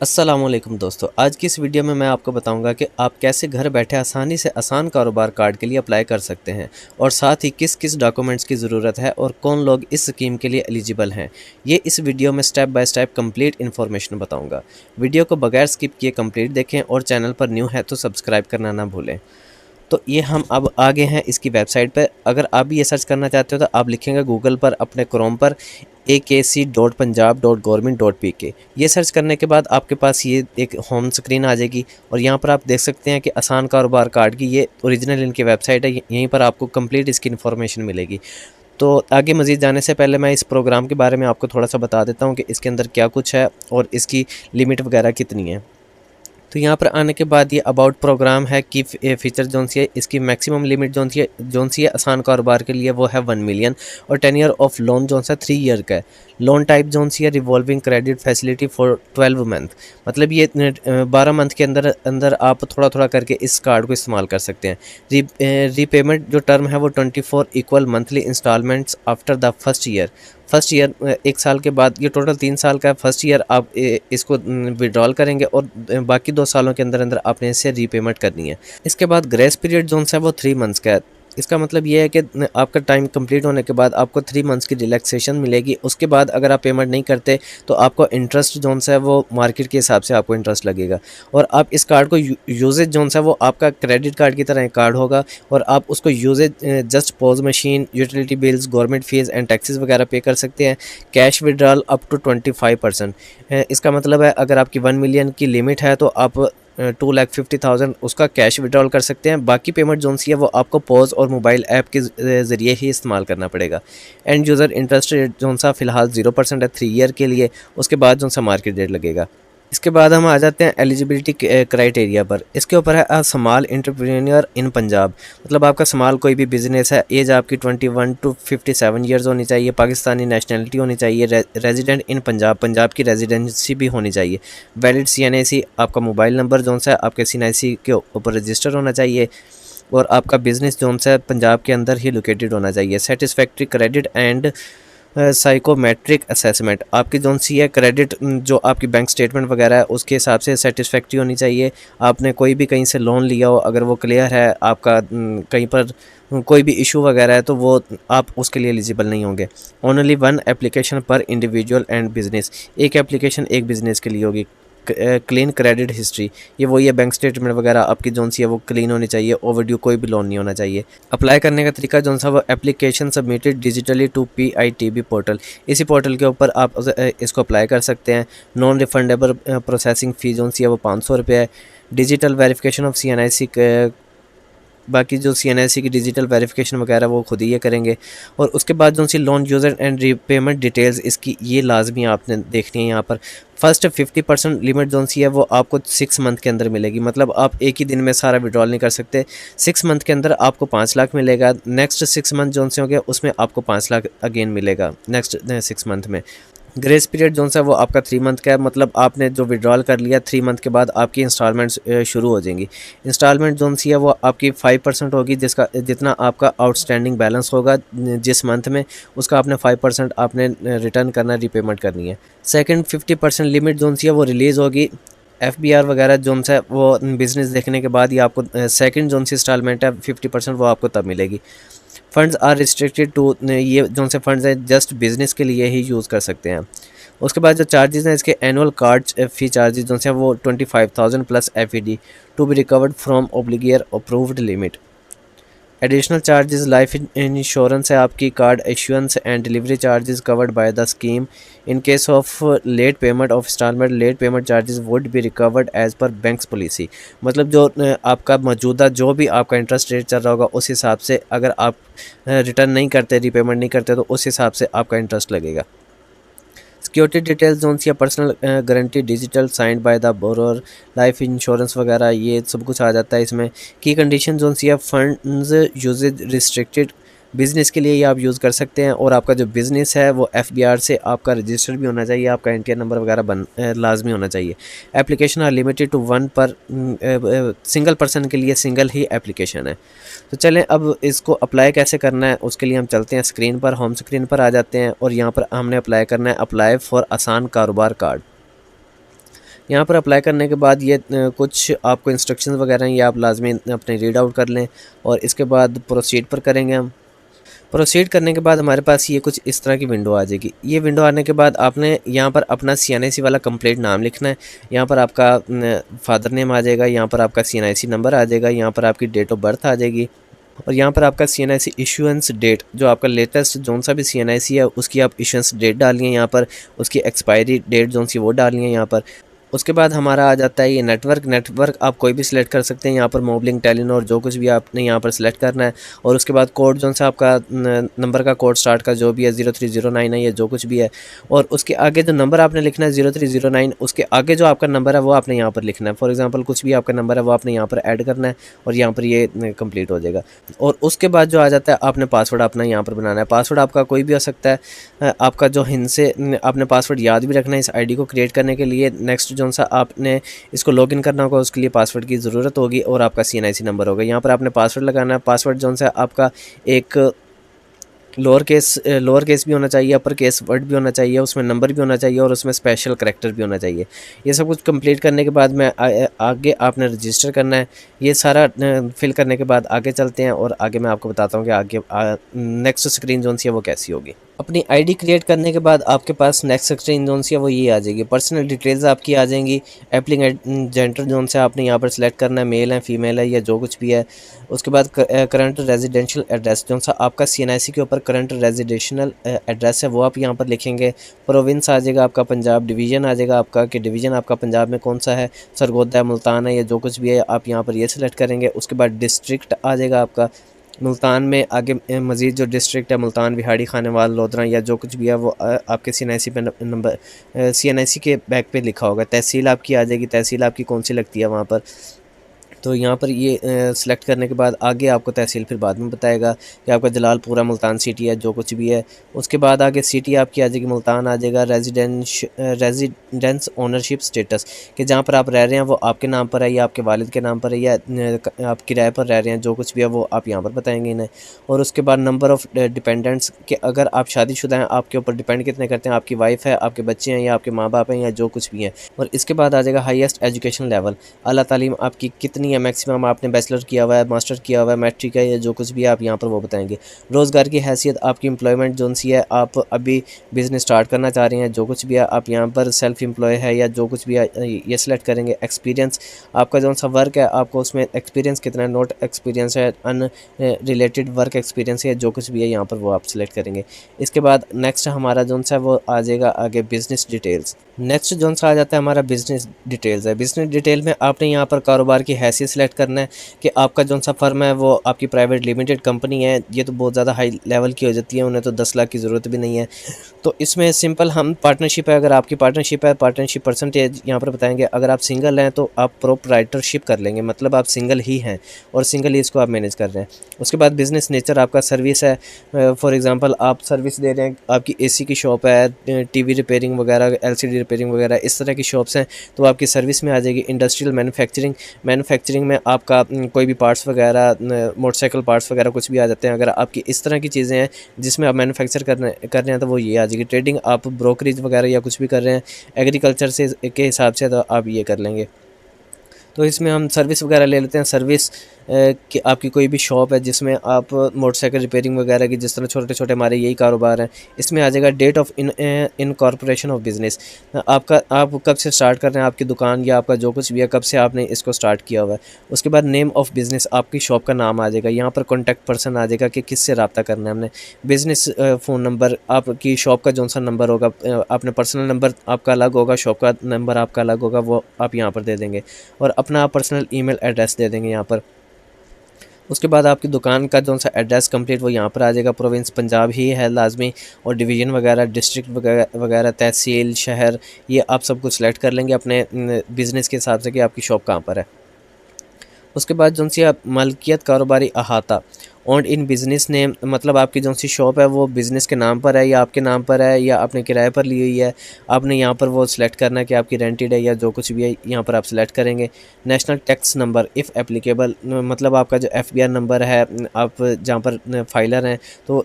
अस्सलामुअलैकुम दोस्तों, आज की इस वीडियो में मैं आपको बताऊंगा कि आप कैसे घर बैठे आसानी से आसान कारोबार कार्ड के लिए अप्लाई कर सकते हैं और साथ ही किस किस डॉक्यूमेंट्स की ज़रूरत है और कौन लोग इस स्कीम के लिए एलिजिबल हैं। ये इस वीडियो में step by step complete information बताऊंगा। वीडियो को बगैर स्किप किए कंप्लीट देखें और चैनल पर न्यू है तो सब्सक्राइब करना ना भूलें। तो ये हम अब आ गए हैं इसकी वेबसाइट पर। अगर आप भी ये सर्च करना चाहते हो तो आप लिखेंगे गूगल पर अपने क्रोम पर akc.punjab.government.pk। ये सर्च करने के बाद आपके पास ये एक होम स्क्रीन आ जाएगी और यहाँ पर आप देख सकते हैं कि आसान कारोबार कार्ड की ये ओरिजिनल इनकी वेबसाइट है। यहीं पर आपको कंप्लीट इसकी इन्फॉर्मेशन मिलेगी। तो आगे मज़ीद जाने से पहले मैं इस प्रोग्राम के बारे में आपको थोड़ा सा बता देता हूँ कि इसके अंदर क्या कुछ है और इसकी लिमिट वगैरह कितनी है। तो यहाँ पर आने के बाद ये अबाउट प्रोग्राम है कि फ़ीचर जोन सी है, इसकी मैक्सिमम लिमिट जोन सी है आसान कारोबार के लिए वो है 1 मिलियन और टेन्योर ऑफ लोन जोन सा 3 ईयर का है। लोन टाइप जोन सी है revolving credit facility for 12 month, मतलब ये 12 मंथ के अंदर अंदर आप थोड़ा थोड़ा करके इस कार्ड को इस्तेमाल कर सकते हैं। रीपेमेंट जो टर्म है वो 24 equal monthly instalments after the first year. First year 1 साल के बाद, ये टोटल 3 साल का है। फर्स्ट ईयर आप इसको विड्रॉल करेंगे और बाकी 2 सालों के अंदर अंदर आपने इसे रीपेमेंट करनी है। इसके बाद ग्रेस पीरियड जोन सा है वो 3 मंथ्स का है। इसका मतलब ये है कि आपका टाइम कंप्लीट होने के बाद आपको 3 मंथ्स की रिलैक्सेशन मिलेगी। उसके बाद अगर आप पेमेंट नहीं करते तो आपको इंटरेस्ट जोन सा है वो मार्केट के हिसाब से आपको इंटरेस्ट लगेगा। और आप इस कार्ड को यूजेज जोन सा है वो आपका क्रेडिट कार्ड की तरह एक कार्ड होगा और आप उसको uses just POS machine, utility bills, government fees and taxes वगैरह पे कर सकते हैं। Cash withdrawal up to 25%। इसका मतलब है अगर आपकी 1 मिलियन की लिमिट है तो आप 2,50,000 उसका कैश विड्रॉल कर सकते हैं। बाकी पेमेंट जोन सी है वो आपको पॉज और मोबाइल ऐप के ज़रिए ही इस्तेमाल करना पड़ेगा। End user interest rate zone सा फ़िलहाल 0% है 3 ईयर के लिए। उसके बाद जोन सा मार्केट रेट लगेगा। इसके बाद हम आ जाते हैं एलिजिबिलिटी क्राइटेरिया पर। इसके ऊपर है अ स्मॉल एंटरप्रेन्योर इन पंजाब, मतलब आपका स्मॉल कोई भी बिजनेस है। एज आपकी 21 टू 57 ईयर्स होनी चाहिए। पाकिस्तानी नेशनलिटी होनी चाहिए। रेजिडेंट इन पंजाब, पंजाब की रेजिडेंसी भी होनी चाहिए। वैलिड CNIC, आपका मोबाइल नंबर जोन सा है आपके CNIC के ऊपर रजिस्टर होना चाहिए और आपका बिजनेस जोन सा है पंजाब के अंदर ही लोकेटेड होना चाहिए। Satisfactory credit and psychometric assessment, आपकी जोन सी है क्रेडिट जो आपकी बैंक स्टेटमेंट वगैरह है उसके हिसाब से सेटिस्फैक्ट्री होनी चाहिए। आपने कोई भी कहीं से लोन लिया हो, अगर वो क्लियर है, आपका कहीं पर कोई भी इशू वगैरह है तो वो आप उसके लिए एलिजिबल नहीं होंगे। ओनली 1 एप्लीकेशन पर इंडिविजुअल एंड बिजनेस, एक एप्लीकेशन एक बिज़नेस के लिए होगी। क्लीन क्रेडिट हिस्ट्री, ये वही है, बैंक स्टेटमेंट वगैरह आपकी जोन सी है वो क्लीन होनी चाहिए। ओवरड्यू कोई भी लोन नहीं होना चाहिए। अप्लाई करने का तरीका जोन सा वो application submitted digitally to PITB portal, इसी पोर्टल के ऊपर आप इसको अप्लाई कर सकते हैं। नॉन रिफंडेबल प्रोसेसिंग फ़ी जोन सी है वो 500 रुपये है। डिजिटल वेरिफिकेशन ऑफ CNIC, बाकी जो CNIC की डिजिटल वेरिफिकेशन वगैरह वो खुद ही ये करेंगे। और उसके बाद जो सी loan user and repayment details इसकी ये लाजमी आपने देखनी है। यहाँ पर फर्स्ट 50% लिमिट जोन सी है वो आपको 6 मंथ के अंदर मिलेगी, मतलब आप एक ही दिन में सारा विड्रॉल नहीं कर सकते। 6 मंथ के अंदर आपको 5 लाख मिलेगा। नेक्स्ट 6 मंथ जोन से हो गया उसमें आपको 5 लाख अगेन मिलेगा नेक्स्ट 6 मंथ में। ग्रेस पीरियड जोन सा वो आपका 3 मंथ का है, मतलब आपने जो विड्रॉल कर लिया 3 मंथ के बाद आपकी इंस्टॉलमेंट्स शुरू हो जाएंगी। इंस्टॉलमेंट जोन सी है वो आपकी 5% होगी, जिसका जितना आपका आउटस्टैंडिंग बैलेंस होगा जिस मंथ में उसका आपने 5% आपने रिटर्न करना, रीपेमेंट करनी है। सेकंड 50% लिमिट जोन सी है वो रिलीज़ होगी। FBR वगैरह जोन सा है वो बिज़नेस देखने के बाद ही आपको सेकंड जोन सी इंस्टॉलमेंट है 50% वो आपको तब मिलेगी। फंड्स आर रिस्ट्रिक्टेड टू, ये जो से फंड्स हैं जस्ट बिजनेस के लिए ही यूज़ कर सकते हैं। उसके बाद जो चार्जेस हैं इसके एनुअल कार्ड फ़ी चार्जेस जो से वो 25,000 plus FED to be recovered from obligor approved limit. Additional charges life insurance है आपकी, card issuance and delivery charges covered by the scheme. In case of late payment of installment, late payment charges would be recovered as per bank's policy, मतलब जो आपका मौजूदा जो भी आपका interest rate चल रहा होगा उस हिसाब से अगर आप रिटर्न नहीं करते, रीपेमेंट नहीं करते तो उस हिसाब से आपका इंटरेस्ट लगेगा। Security details zone C personal guarantee digital signed by the borrower, life insurance वगैरह ये सब कुछ आ जाता है इसमें। Key condition zone C funds uses restricted, business के लिए ये आप यूज़ कर सकते हैं और आपका जो बिज़नेस है वो FBR से आपका रजिस्टर भी होना चाहिए, आपका NTR नंबर वगैरह लाजमी होना चाहिए। एप्लीकेशन आर लिमिटेड टू 1 पर सिंगल पर्सन के लिए सिंगल ही एप्लीकेशन है। तो चलें अब इसको अप्लाई कैसे करना है उसके लिए हम चलते हैं स्क्रीन पर, होम स्क्रीन पर आ जाते हैं और यहाँ पर हमने अप्लाई करना है, अप्लाई फॉर आसान कारोबार कार्ड। यहाँ पर अप्लाई करने के बाद ये कुछ आपको इंस्ट्रक्शंस वगैरह हैं, ये आप लाजमी अपने रीड आउट कर लें और इसके बाद प्रोसीड पर करेंगे हम। प्रोसीड करने के बाद हमारे पास ये कुछ इस तरह की विंडो आ जाएगी। ये विंडो आने के बाद आपने यहाँ पर अपना CNIC वाला कंप्लीट नाम लिखना है। यहाँ पर आपका फादर नेम आ जाएगा, यहाँ पर आपका CNIC नंबर आ जाएगा, यहाँ पर आपकी डेट ऑफ बर्थ आ जाएगी और यहाँ पर आपका CNIC इशुएंस डेट, जो आपका लेटेस्ट जोन सा भी CNIC है उसकी आप इशुएंस डेट डालिए यहाँ पर, उसकी एक्सपायरी डेट जोन सी वो डालिए यहाँ पर। उसके बाद हमारा आ जाता है ये नेटवर्क आप कोई भी सिलेक्ट कर सकते हैं यहाँ पर, मोबलिंक, टेलीनॉर, जो कुछ भी आपने यहाँ पर सिलेक्ट करना है। और उसके बाद कोड जो सा आपका नंबर का कोड स्टार्ट का जो भी है 0309 है या जो कुछ भी है, और उसके आगे जो नंबर आपने लिखना है 0309, उसके आगे जो आपका नंबर है वो आपने यहाँ पर लिखना है। फॉर एग्जांपल कुछ भी आपका नंबर है वो आपने यहाँ पर ऐड करना है और यहाँ पर ये कंप्लीट हो जाएगा। और उसके बाद जो आ जाता है आपने पासवर्ड अपना यहाँ पर बनाना है। पासवर्ड आपका कोई भी हो सकता है, आपका जो हिंद से आपने पासवर्ड याद भी रखना है इस आईडी को क्रिएट करने के लिए। नेक्स्ट जो सा आपने इसको लॉगिन करना होगा उसके लिए पासवर्ड की ज़रूरत होगी और आपका CNIC नंबर होगा। यहाँ पर आपने पासवर्ड लगाना है। पासवर्ड जो सा आपका एक लोअर केस भी होना चाहिए, अपर केस वर्ड भी होना चाहिए, उसमें नंबर भी होना चाहिए और उसमें स्पेशल करैक्टर भी होना चाहिए। ये सब कुछ कंप्लीट करने के बाद में आगे आपने रजिस्टर करना है। ये सारा फिल करने के बाद आगे चलते हैं और आगे मैं आपको बताता हूँ कि आगे नेक्स्ट स्क्रीन जोन सी है वो कैसी होगी। अपनी आईडी क्रिएट करने के बाद आपके पास नेक्स्ट स्क्रीन जोन सी है वो ये आ जाएगी। पर्सनल डिटेल्स आपकी आ जाएंगी। एप्लीकेंट जेंडर जोन से आपने यहाँ पर सिलेक्ट करना है, मेल है, फीमेल है या जो कुछ भी है। उसके बाद करंट रेजिडेंशियल एड्रेस जो सा आपका CNIC के ऊपर करंट रेजिडेंशियल एड्रेस है वो आप यहाँ पर लिखेंगे। प्रोविंस आ जाएगा आपका पंजाब, डिवीज़न आ जाएगा आपका कि डिवीज़न आपका पंजाब में कौन सा है, सरगोदा है, मुल्तान है या जो कुछ भी है, आप यहाँ पर ये सिलेक्ट करेंगे। उसके बाद डिस्ट्रिक्ट आ जाएगा आपका मुल्तान में। आगे मज़ीद जो डिस्ट्रिक्ट है मुल्तान, बिहाड़ी, खानेवाल, लोधरा या जो कुछ भी है वो आपके CNIC पे नंबर CNIC के बैक पे लिखा होगा। तहसील आपकी आ जाएगी, तहसील आपकी कौन सी लगती है वहाँ पर। तो यहाँ पर ये सिलेक्ट करने के बाद आगे आपको तहसील फिर बाद में बताएगा कि आपका जलालपुरा मुल्तान सिटी है जो कुछ भी है। उसके बाद आगे सिटी आपकी आ जाएगी, मुल्तान आ जाएगा। रेजिडेंस ओनरशिप स्टेटस कि जहाँ पर आप रह रहे हैं वो आपके नाम पर है या आपके वालिद के नाम पर है या आप किराए पर रह रहे हैं, जो कुछ भी है वो आप यहाँ पर बताएंगे इन्हें। और उसके बाद नंबर ऑफ़ डिपेंडेंट्स कि अगर आप शादीशुदा हैं, आपके ऊपर डिपेंड कितने करते हैं, आपकी वाइफ है, आपके बच्चे हैं या आपके माँ बाप हैं या जो कुछ भी हैं। और इसके बाद आ जाएगा हाईएस्ट एजुकेशन लेवल, आला तालीम आपकी कितनी है, मैक्सिमम आपने बैचलर किया हुआ है, मास्टर किया हुआ है, मैट्रिक है या जो कुछ भी है आप यहाँ पर वो बताएंगे। रोज़गार की हैसियत आपकी एम्प्लॉयमेंट जोन सी है, आप अभी बिज़नेस स्टार्ट करना चाह रहे हैं, जो कुछ भी है आप यहाँ पर सेल्फ एम्प्लॉय है या जो कुछ भी है ये सिलेक्ट करेंगे। एक्सपीरियंस आपका जो सा वर्क है आपको उसमें एक्सपीरियंस कितना है, नोट एक्सपीरियंस है, अन रिलेटेड वर्क एक्सपीरियंस है, जो कुछ भी है यहाँ पर वो आप सिलेक्ट करेंगे। इसके बाद नेक्स्ट हमारा जो सा वो आ जाएगा आगे बिज़नेस डिटेल्स। नेक्स्ट जो सा आ जाता है हमारा बिज़नेस डिटेल्स है। बिज़नेस डिटेल में आपने यहाँ पर कारोबार की हैसियत सेलेक्ट करना है कि आपका जो सा फर्म है वो आपकी प्राइवेट लिमिटेड कंपनी है। ये तो बहुत ज़्यादा हाई लेवल की हो जाती है, उन्हें तो 10 लाख की ज़रूरत भी नहीं है। तो इसमें सिंपल हम पार्टनरशिप है, अगर आपकी पार्टनरशिप है पार्टनरशिप परसेंटेज यहाँ पर बताएंगे। अगर आप सिंगल हैं तो आप प्रोप्राइटरशिप कर लेंगे, मतलब आप सिंगल ही हैं और सिंगल ही इसको आप मैनेज कर रहे हैं। उसके बाद बिज़नेस नेचर आपका सर्विस है। फॉर एग्ज़ाम्पल आप सर्विस दे रहे हैं, आपकी AC की शॉप है, TV रिपेयरिंग वगैरह, LCD रिपेयरिंग वगैरह इस तरह की शॉप्स हैं तो आपकी सर्विस में आ जाएगी। इंडस्ट्रियल मैन्युफैक्चरिंग में आपका कोई भी पार्ट्स वगैरह, मोटरसाइकिल पार्ट्स वगैरह कुछ भी आ जाते हैं। अगर आपकी इस तरह की चीज़ें हैं जिसमें आप मैन्युफैक्चर कर रहे हैं तो वो ये आ जाएगी। ट्रेडिंग आप ब्रोकरेज वगैरह या कुछ भी कर रहे हैं एग्रीकल्चर से के हिसाब से तो आप ये कर लेंगे। तो इसमें हम सर्विस वगैरह ले लेते हैं। सर्विस कि आपकी कोई भी शॉप है जिसमें आप मोटरसाइकिल रिपेयरिंग वगैरह की, जिस तरह छोटे छोटे हमारे यही कारोबार हैं, इसमें आ जाएगा date of incorporation of business. आप कब से स्टार्ट कर रहे हैं आपकी दुकान या आपका जो कुछ भी है, कब से आपने इसको स्टार्ट किया हुआ है। उसके बाद नेम ऑफ़ बिज़नेस, आपकी शॉप का नाम आ जाएगा। यहाँ पर कॉन्टैक्ट पर्सन आ जाएगा कि किससे रब्ता करना है हमने। बिज़नेस फ़ोन नंबर, आपकी शॉप का जो सा नंबर होगा, आपने पर्सनल नंबर आपका अलग होगा, शॉप का नंबर आपका अलग होगा, वो आप यहाँ पर दे देंगे। और अपना आप पर्सनल ईमेल एड्रेस दे देंगे यहाँ पर। उसके बाद आपकी दुकान का जो सा एड्रेस कंप्लीट वो यहाँ पर आ जाएगा। प्रोविंस पंजाब ही है लाजमी, और डिवीज़न वगैरह, डिस्ट्रिक्ट वगैरह, तहसील, शहर, ये आप सब कुछ सेलेक्ट कर लेंगे अपने बिज़नेस के हिसाब से कि आपकी शॉप कहाँ पर है। उसके बाद जो सी मलकियत कारोबारी अहाता, ओन्ड इन बिज़नेस नेम, मतलब आपकी जो सी शॉप है वो बिज़नेस के नाम पर है या आपके नाम पर है या आपने किराए पर ली हुई है। आपने यहाँ पर वो सिलेक्ट करना है कि आपकी रेंटेड है या जो कुछ भी है, यहाँ पर आप सिलेक्ट करेंगे। National tax number if applicable, मतलब आपका जो FBR नंबर है, आप जहाँ पर फाइलर हैं तो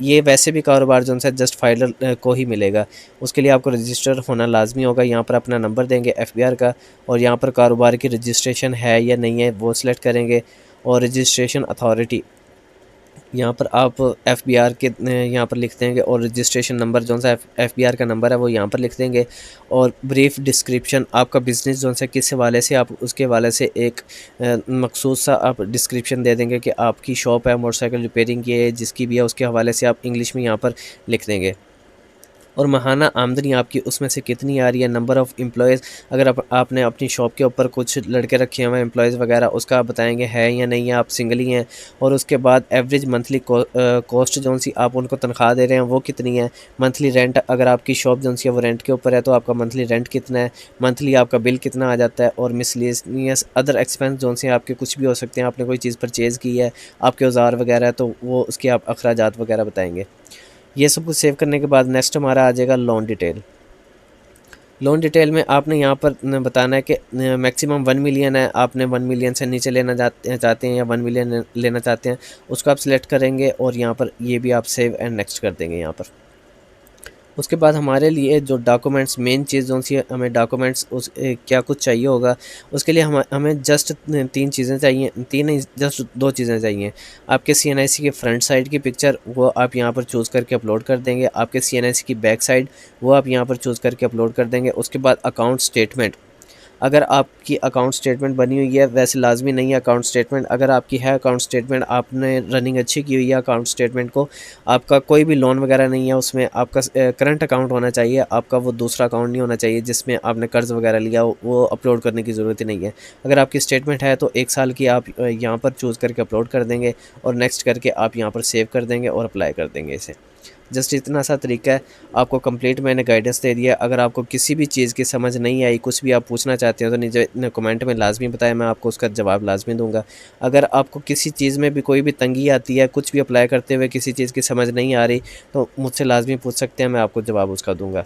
ये वैसे भी कारोबार जो है जस्ट फाइलर को ही मिलेगा। उसके लिए आपको रजिस्टर होना लाजमी होगा। यहाँ पर अपना नंबर देंगे FBR का, और यहाँ पर कारोबार की रजिस्ट्रेशन है या नहीं है वो सिलेक्ट करेंगे, और रजिस्ट्रेशन अथॉरिटी यहाँ पर आप FBR के यहाँ पर लिख देंगे, और रजिस्ट्रेशन नंबर जो सा FBR का नंबर है वो यहाँ पर लिख देंगे। और ब्रीफ डिस्क्रिप्शन, आपका बिज़नेस जो सा किस हवाले से, आप उसके हवाले से एक मखसूस सा आप डिस्क्रिप्शन दे देंगे कि आपकी शॉप है मोटरसाइकिल रिपेयरिंग की है, जिसकी भी है उसके हवाले से आप इंग्लिश में यहाँ पर लिख देंगे। और माहाना आमदनी आपकी उसमें से कितनी आ रही है, नंबर ऑफ़ एम्प्लॉयज़, अगर आपने अपनी शॉप के ऊपर कुछ लड़के रखे हुए हैं एम्प्लॉयज़ वगैरह, उसका आप बताएंगे है या नहीं है, आप सिंगल ही हैं। और उसके बाद एवरेज मंथली कॉस्ट जो सी आप उनको तनख्वाह दे रहे हैं वो कितनी है, मंथली रेंट, अगर आपकी शॉप जो सी है वो रेंट के ऊपर है तो आपका मंथली रेंट कितना है, मंथली आपका बिल कितना आ जाता है। और मिसलेनियस अदर एक्सपेंस जो से आपके कुछ भी हो सकते हैं, आपने कोई चीज़ परचेज़ की है, आपके औजार वगैरह है तो वो उसके आप अखराजात वगैरह बताएंगे। ये सब कुछ सेव करने के बाद नेक्स्ट हमारा आ जाएगा लोन डिटेल। लोन डिटेल में आपने यहाँ पर बताना है कि मैक्सिमम 1 मिलियन है, आपने 1 मिलियन से नीचे लेना चाहते हैं या 1 मिलियन लेना चाहते हैं, उसको आप सिलेक्ट करेंगे और यहाँ पर ये भी आप सेव एंड नेक्स्ट कर देंगे यहाँ पर। उसके बाद हमारे लिए जो डॉक्यूमेंट्स, मेन चीज़ जो सी हमें डॉक्यूमेंट्स क्या कुछ चाहिए होगा, उसके लिए हमें जस्ट 3 चीज़ें चाहिए, 3 नहीं जस्ट 2 चीज़ें चाहिए। आपके CNIC के फ्रंट साइड की पिक्चर वो आप यहाँ पर चूज़ करके अपलोड कर देंगे, आपके CNIC की बैक साइड वो आप यहाँ पर चूज़ करके अपलोड कर देंगे। उसके बाद अकाउंट स्टेटमेंट, अगर आपकी अकाउंट स्टेटमेंट बनी हुई है, वैसे लाजमी नहीं है अकाउंट स्टेटमेंट, अगर आपकी है अकाउंट स्टेटमेंट, आपने रनिंग अच्छी की हुई है अकाउंट स्टेटमेंट को, आपका कोई भी लोन वगैरह नहीं है उसमें, आपका करंट अकाउंट होना चाहिए, आपका वो दूसरा अकाउंट नहीं होना चाहिए जिसमें आपने कर्ज़ वगैरह लिया, वो अपलोड करने की ज़रूरत ही नहीं है। अगर आपकी स्टेटमेंट है तो 1 साल की आप यहाँ पर चूज़ करके अपलोड कर देंगे, और नेक्स्ट करके आप यहाँ पर सेव कर देंगे और अप्लाई कर देंगे इसे। जस्ट इतना सा तरीका है, आपको कंप्लीट मैंने गाइडेंस दे दिया। अगर आपको किसी भी चीज़ की समझ नहीं आई, कुछ भी आप पूछना चाहते हो तो नीचे कमेंट में लाजमी बताएं, मैं आपको उसका जवाब लाजमी दूंगा। अगर आपको किसी चीज़ में भी कोई भी तंगी आती है, कुछ भी अप्लाई करते हुए किसी चीज़ की समझ नहीं आ रही, तो मुझसे लाजमी पूछ सकते हैं, मैं आपको जवाब उसका दूँगा।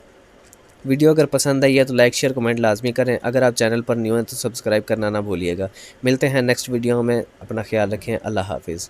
वीडियो अगर पसंद आई है तो लाइक शेयर कमेंट लाजमी करें। अगर आप चैनल पर न्यू हैं तो सब्सक्राइब करना ना भूलिएगा। मिलते हैं नेक्स्ट वीडियो में, अपना ख्याल रखें। अल्लाह हाफिज़।